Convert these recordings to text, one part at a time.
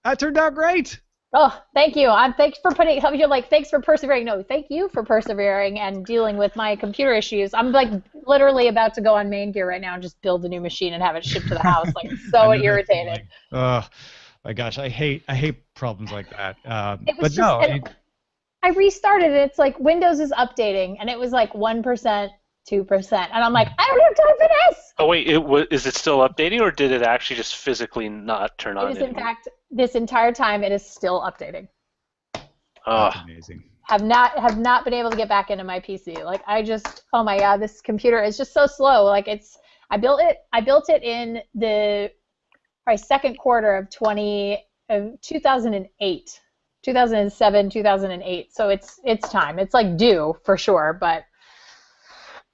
That turned out great. Oh, thank you. Thanks for you're like, thanks for persevering. No, thank you for persevering and dealing with my computer issues. I'm like literally about to go on Main Gear right now and just build a new machine and have it shipped to the house. Like, I'm I so know that irritated. feeling. Oh my gosh, I hate problems like that. It was But just, no, and I restarted it. It's like Windows is updating, and it was like 1%, 2%, and I'm like, I don't have time for this. Oh wait, is it still updating, or did it actually just physically not turn It on is, in anymore? fact, this entire time it is still updating. that's Ah, amazing. Have not been able to get back into my PC. Like I just, oh my god, this computer is just so slow. Like I built it in the probably second quarter of 2008, 2007, 2008. So it's time. It's like due for sure, but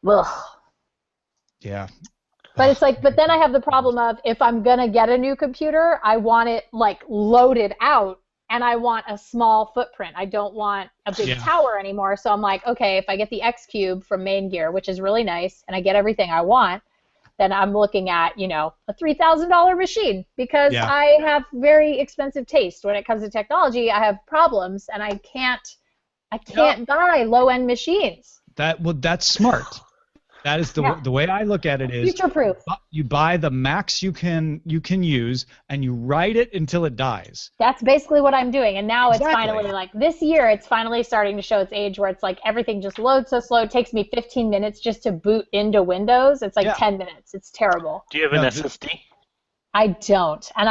ugh. Yeah. But it's like, but then I have the problem of if I'm gonna get a new computer, I want it like loaded out and I want a small footprint. I don't want a big Yeah. tower anymore. So I'm like, okay, if I get the X Cube from Main Gear, which is really nice, and I get everything I want, then I'm looking at, a $3,000 machine because Yeah. I have very expensive taste when it comes to technology. I have problems and I can't buy low-end machines. That's smart. That is Yeah. the way I look at it is Future-proof. you buy the max you can use and you ride it until it dies. That's basically what I'm doing. And now it's Exactly. finally like this year, it's finally starting to show its age where it's like everything just loads so slow. It takes me 15 minutes just to boot into Windows. It's like Yeah. 10 minutes. It's terrible. do you have an No, SSD? I don't. And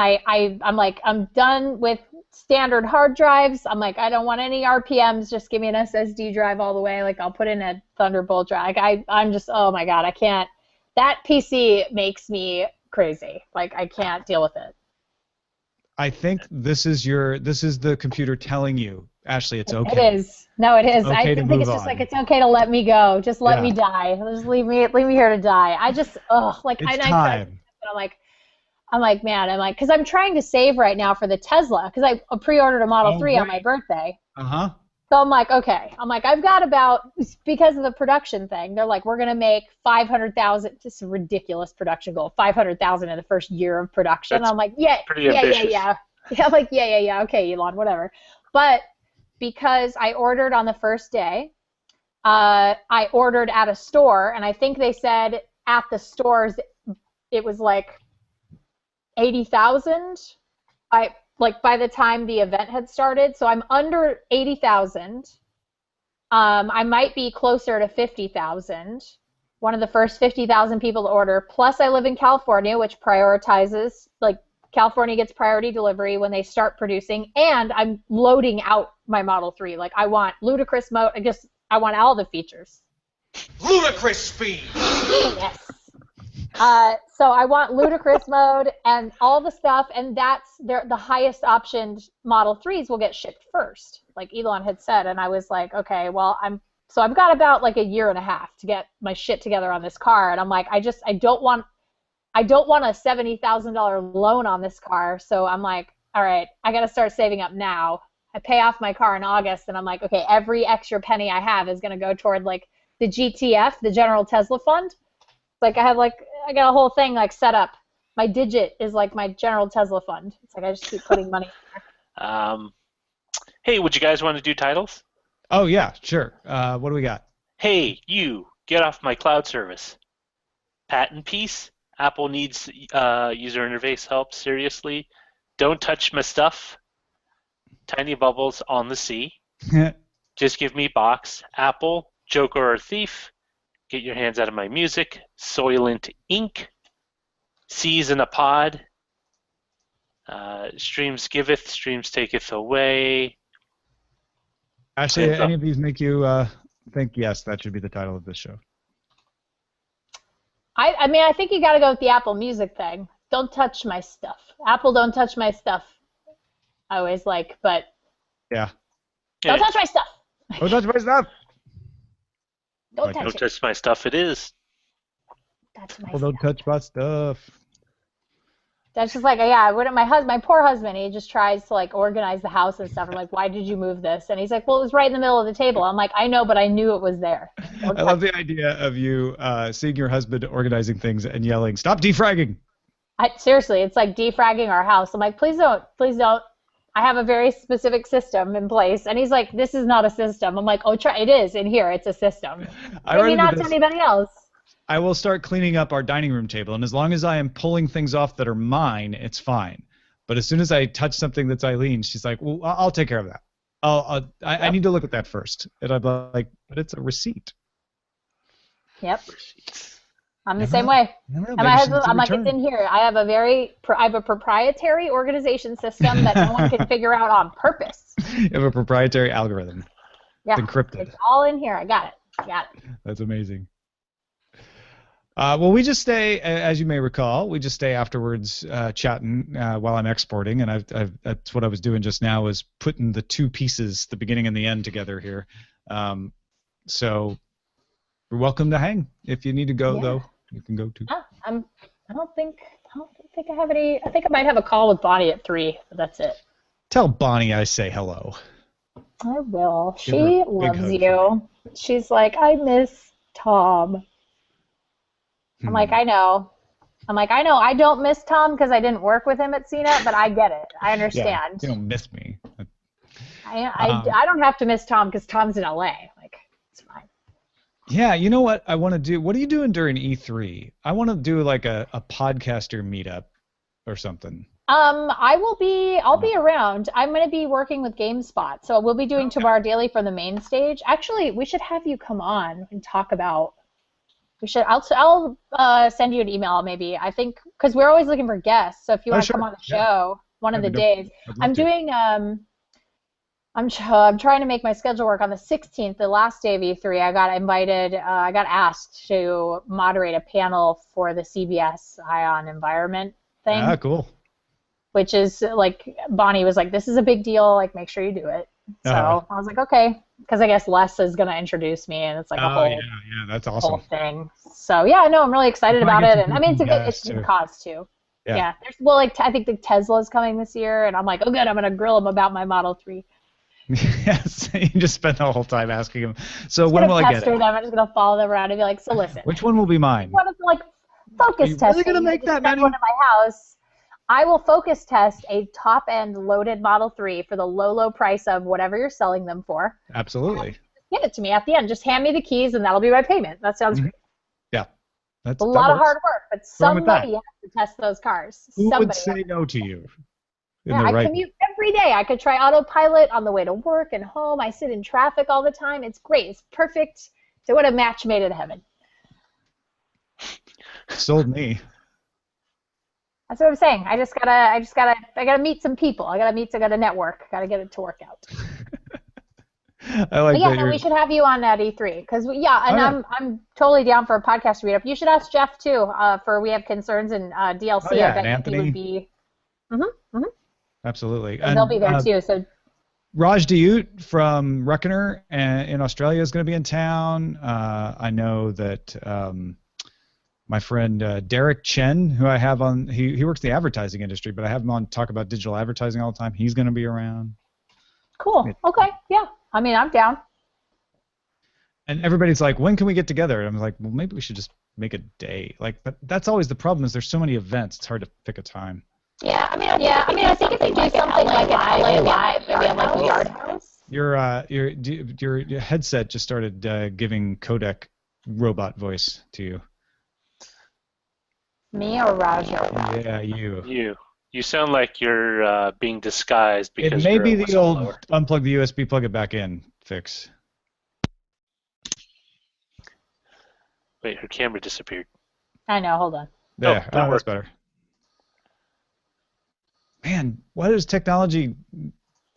I'm like, I'm done with standard hard drives. I'm like, I don't want any RPMs. Just give me an SSD drive all the way. Like, I'll put in a Thunderbolt drive. I'm just, oh my God, I can't. That PC makes me crazy. Like, I can't deal with it. I think this is the computer telling you, Ashley, it's okay. It is. No, it is. I Okay to think move it's just on. like it's okay to let me go. Just let Yeah. me die. Just leave me here to die. I just like It's I time. I'm like man, because I'm trying to save right now for the Tesla because I pre-ordered a Model Oh, 3 on right. my birthday. Uh-huh. So I'm like, okay. I'm like, I've got about because of the production thing. They're like, we're gonna make 500,000. Just a ridiculous production goal. 500,000 in the first year of production. That's I'm like, yeah, pretty yeah, ambitious. yeah. I'm like, yeah. Okay, Elon, whatever. But because I ordered on the first day, I ordered at a store, and I think they said at the stores it was like 80,000. By the time the event had started, so I'm under 80,000. I might be closer to 50,000. One of the first 50,000 people to order. Plus, I live in California, which prioritizes California gets priority delivery when they start producing, and I'm loading out my Model 3. Like I want ludicrous mode. I want all the features. Ludicrous speed! Yes. So I want ludicrous mode and all the stuff, and that's the highest optioned Model 3s will get shipped first, like Elon had said. And I was like, okay, well, I've got about like a year and a half to get my shit together on this car, and I'm like, I don't want a $70,000 loan on this car, so I'm like, all right, I got to start saving up now. I pay off my car in August, and I'm like, okay, every extra penny I have is going to go toward like the GTF, the General Tesla Fund. It's like I got a whole thing like set up. My digit is like my General Tesla Fund. It's like I just keep putting money. Hey, would you guys want to do titles? Oh yeah, sure. What do we got? Hey, you, get off my cloud service. Patent piece. Apple needs user interface help, seriously. Don't touch my stuff. Tiny bubbles on the sea. Just give me box. Apple, Joker or thief. Get your hands out of my music. Soylent ink. Seas in a pod. Streams giveth, streams taketh away. Ashley, Hands up. any of these make you think yes, that should be the title of this show? I mean, I think you got to go with the Apple Music thing. Don't touch my stuff. Apple, don't touch my stuff. I always like, but Yeah. don't touch my stuff. Oh, touch my stuff. Don't Like, touch Don't it. touch my stuff, it is. That's my Oh, don't stuff. touch my stuff. That's just like, yeah, my poor husband, he just tries to like organize the house and stuff. I'm like, why did you move this? And he's like, well, it was right in the middle of the table. I'm like, I know, but I knew it was there. Don't I love touch the idea of you seeing your husband organizing things and yelling, "Stop defragging!" Seriously, it's like defragging our house. I'm like, please don't. I have a very specific system in place. And he's like, this is not a system. I'm like, oh, try it is in here. It's a system. Maybe not to anybody else. I will start cleaning up our dining room table, and as long as I am pulling things off that are mine, it's fine. But as soon as I touch something that's Eileen's, she's like, well, I'll take care of that. I need to look at that first. And I'm like, but it's a receipt. Yep. I'm the same way. And my husband, I'm like, it's in here. I have a proprietary organization system that no one can figure out on purpose. You have a proprietary algorithm. Yeah. It's encrypted. It's all in here. I got it. That's amazing. Well, we just stay, as you may recall, we just stay afterwards chatting while I'm exporting, and that's what I was doing just now, was putting the two pieces, the beginning and the end, together here. So you're welcome to hang. If you need to go, though, you can go too. I don't think I have any. I think I might have a call with Bonnie at 3, but that's it. Tell Bonnie I say hello. I will. She loves you. She's like, I miss Tom. I'm like, I know. I don't miss Tom because I didn't work with him at CNET, but I get it. I understand. Yeah, you don't miss me. I don't have to miss Tom because Tom's in LA. Like, it's fine. Yeah, you know what I want to do? What are you doing during E3? I want to do like a podcaster meetup or something. I'll be around. I'm going to be working with GameSpot, so we'll be doing Tomorrow Daily from the main stage. Actually, we should have you come on and talk about. I'll send you an email maybe. I think because we're always looking for guests. So if you want to come on the show one of the days, I'm doing. I'm trying to make my schedule work on the 16th, the last day of E3. I got invited. I got asked to moderate a panel for the CBS Ion Environment thing. Ah, cool. Which is like Bonnie was like, this is a big deal. Like, make sure you do it. So I was like, okay, because I guess Les is gonna introduce me, and it's like a whole that's awesome. whole thing. So yeah, no, I'm really excited about it, and I mean it's a good cause too. Yeah. I think the Tesla's coming this year, and I'm like, oh good, I'm gonna grill him about my Model 3. Yes, you just spend the whole time asking him. So when will I get it? I'm just gonna follow them around and be like, so listen. Which one will be mine? What is like focus testing? Really gonna make that many? One at my house. I will focus test a top-end loaded Model 3 for the low price of whatever you're selling them for. Absolutely. Just get it to me at the end. Just hand me the keys, and that'll be my payment. That sounds great. Yeah. That's a lot of hard work, but somebody has to test those cars. Who would say no to you? I commute every day. I could try autopilot on the way to work and home. I sit in traffic all the time. It's great. It's perfect. So what a match made in heaven. Sold me. That's what I'm saying. I gotta meet some people. I gotta network. Gotta get it to work out. I like that. We should have you on at E3 because I'm totally down for a podcast meetup. You should ask Jeff too. For we have concerns in DLC. I bet Anthony. he would be. Absolutely. And they'll be there too. So. Raj Diyut from Reckoner in Australia is going to be in town. I know that. My friend Derek Chen, who I have on, he works in the advertising industry, but I have him on to talk about digital advertising all the time. He's going to be around. Cool. Okay. Yeah. I mean, I'm down. And everybody's like, when can we get together? And I'm like, well, maybe we should just make a day. Like, that's always the problem is there's so many events. It's hard to pick a time. Yeah. I mean, I think if they do something like an LA Live, maybe on like a Yard House. Your headset just started giving codec robot voice to you. Me or Raj? Yeah, you. You sound like you're being disguised because it may be the old unplug the USB, plug it back in fix. Wait, her camera disappeared. I know. Hold on. There. Oh, that's better. Man, what is technology?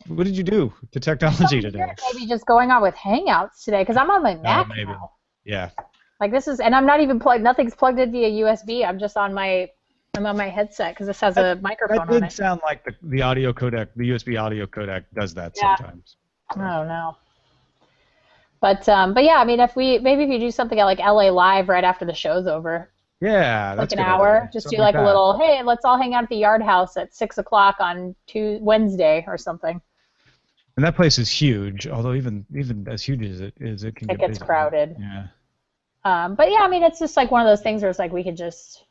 What did you do to technology today? Maybe just going on with Hangouts today because I'm on my Mac now. Yeah. Like this is, and I'm not even plugged. Nothing's plugged in via USB. I'm just on my, headset because this has a microphone on it. That did sound like the audio codec, the USB audio codec does that sometimes. I don't know. But yeah, I mean, if you do something at like LA Live right after the show's over. Yeah, that's like an hour. Idea. Just something do like a little, hey, let's all hang out at the Yard House at 6 o'clock on Wednesday or something. And that place is huge. Although even as huge as it is, it can get gets busy. Crowded. Yeah. But yeah, I mean, it's just like one of those things where it's like we could just,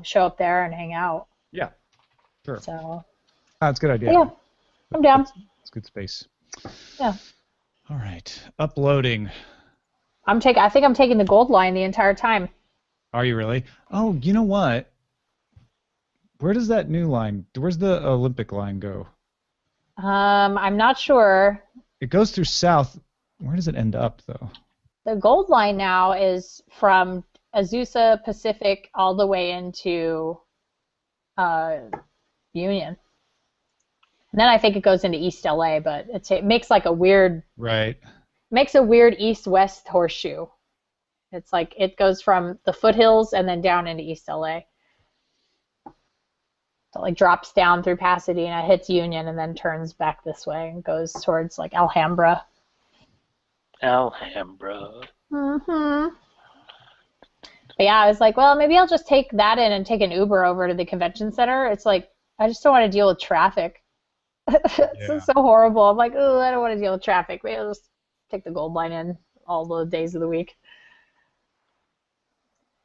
show up there and hang out. Yeah, sure. So. That's a good idea. Yeah. I'm down. It's good space. Yeah. All right. Uploading. I think I'm taking the gold line the entire time. Are you really? Oh, you know what? Where does that new line? Where's the Olympic line go? I'm not sure. It goes through south. Where does it end up, though? The gold line now is from Azusa Pacific all the way into Union. And then I think it goes into East LA, but it makes like a weird east-west horseshoe. It's like it goes from the foothills and then down into East LA. So it like drops down through Pasadena, hits Union, and then turns back this way and goes towards like Alhambra. Alhambra. Mm-hmm. But yeah, I was like, well, maybe I'll just take that in and take an Uber over to the convention center. It's like, I just don't want to deal with traffic. It's so horrible. I'm like, oh, I don't want to deal with traffic. Maybe I'll just take the gold line in all the days of the week.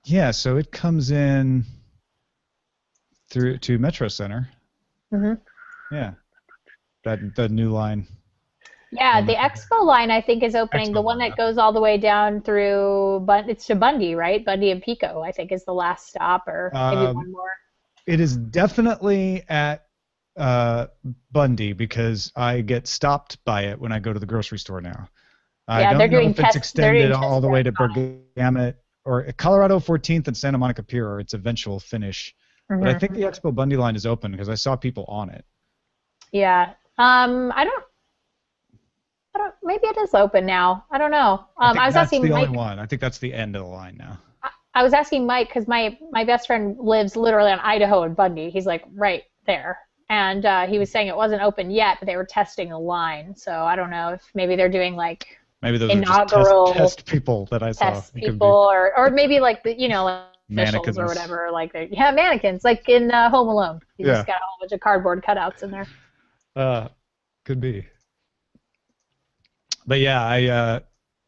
Yeah, so it comes in through to Metro Center. Mm-hmm. Yeah, the new line. Yeah, the Expo line I think is opening. The one that goes all the way down through, it's to Bundy, right? Bundy and Pico, I think, is the last stop, or maybe one more. It is definitely at Bundy because I get stopped by it when I go to the grocery store now. Yeah, I don't they're know doing if it's extended all the way to Bergamot or Colorado 14th and Santa Monica Pier, or its eventual finish. Mm-hmm. But I think the Expo Bundy line is open because I saw people on it. Yeah. I don't. Maybe it is open now. I don't know. I was asking Mike. That's the only one. I think that's the end of the line now. I was asking Mike because my best friend lives literally on Idaho and Bundy. He's like right there, and he was saying it wasn't open yet, but they were testing a line. So I don't know if maybe they're doing like maybe those inaugural are just test people that I saw. Test people, or maybe like the like officials or whatever. Like mannequins, like in Home Alone. You just got a whole bunch of cardboard cutouts in there. Could be. But yeah,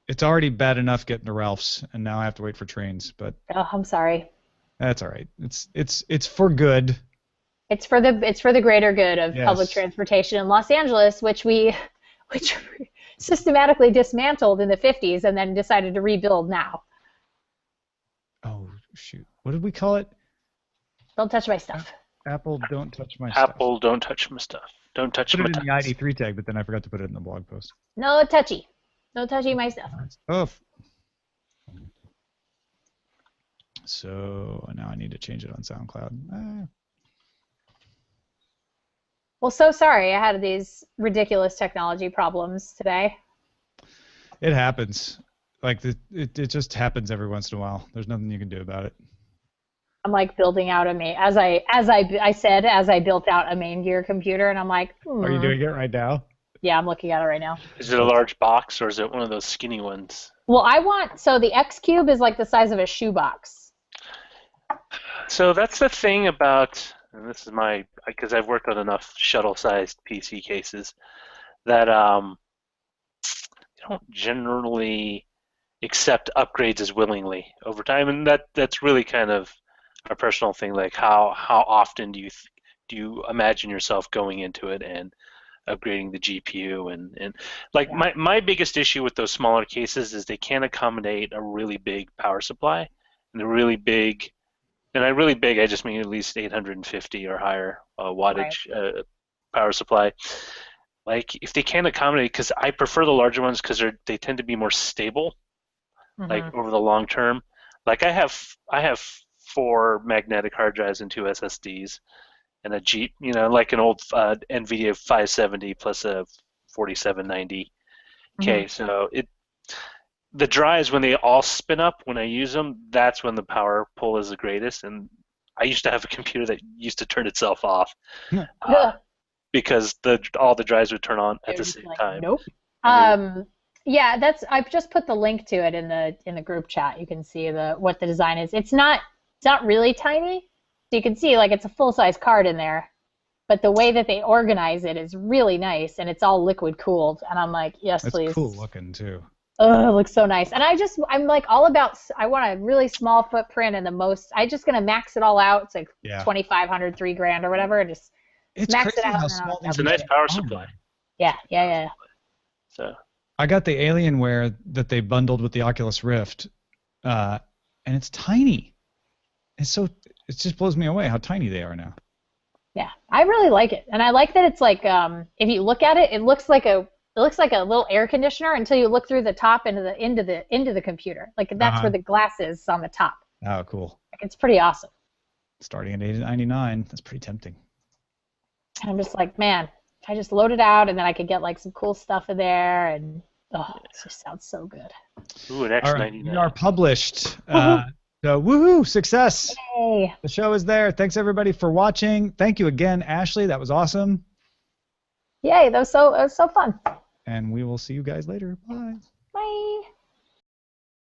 it's already bad enough getting to Ralph's, and now I have to wait for trains. But I'm sorry. That's all right. It's for good. It's for the greater good of public transportation in Los Angeles, which we systematically dismantled in the 50s and then decided to rebuild now. Oh shoot! What did we call it? Don't touch my stuff. Apple, don't touch my stuff. Apple, don't touch my stuff. Don't touch my stuff. Put it in the ID3 tag, but then I forgot to put it in the blog post. No touchy. No touchy my stuff. Oh. So now I need to change it on SoundCloud. Well, so sorry. I had these ridiculous technology problems today. It happens. Like it just happens every once in a while. There's nothing you can do about it. I'm like building out as I built out a main gear computer, and I'm like, Are you doing it right now? Yeah, I'm looking at it right now. Is it a large box or is it one of those skinny ones? Well, so the X Cube is like the size of a shoebox. So that's the thing about, and this is because I've worked on enough shuttle-sized PC cases that you don't generally accept upgrades as willingly over time, and that's really kind of a personal thing. Like how often do you imagine yourself going into it and upgrading the GPU and like my biggest issue with those smaller cases is they can't accommodate a really big power supply, and they're really big. And by really big, I just mean at least 850 or higher wattage power supply. Like if they can't accommodate, because I prefer the larger ones because they tend to be more stable, like over the long term. Like I have 4 magnetic hard drives and 2 SSDs, and a Jeep, like an old NVIDIA 570 plus a 4790K. So the drives, when they all spin up, when I use them, that's when the power pull is the greatest. And I used to have a computer that used to turn itself off because all the drives would turn on at the same time. Nope. Yeah, I've just put the link to it in the group chat. You can see what the design is. It's not really tiny. So you can see like it's a full-size card in there, but the way that they organize it is really nice, and it's all liquid cooled. And I'm like, yes, That's please. It's cool looking too. Oh, it looks so nice. And I'm like all about, I want a really small footprint and I'm just going to max it all out. It's like 2,500, $3,000 or whatever, and just It's Max it crazy out how and then small I'll It's a these nice are. power supply. Yeah. So I got the Alienware that they bundled with the Oculus Rift, and it's tiny. It's so it just blows me away how tiny they are now. Yeah, I really like it, and I like that it's like if you look at it, it looks like a little air conditioner until you look through the top into the computer. Like that's where the glass is on the top. Oh, cool. Like it's pretty awesome. Starting at $899, that's pretty tempting. And I'm just like, man, if I just load it out and then I could get like some cool stuff in there, and it just sounds so good. ooh, an All right, X99. we are published. So woohoo, success. Yay! The show is there. Thanks everybody for watching. Thank you again, Ashley. That was awesome. Yay! That was so fun. And we will see you guys later. Bye. Bye.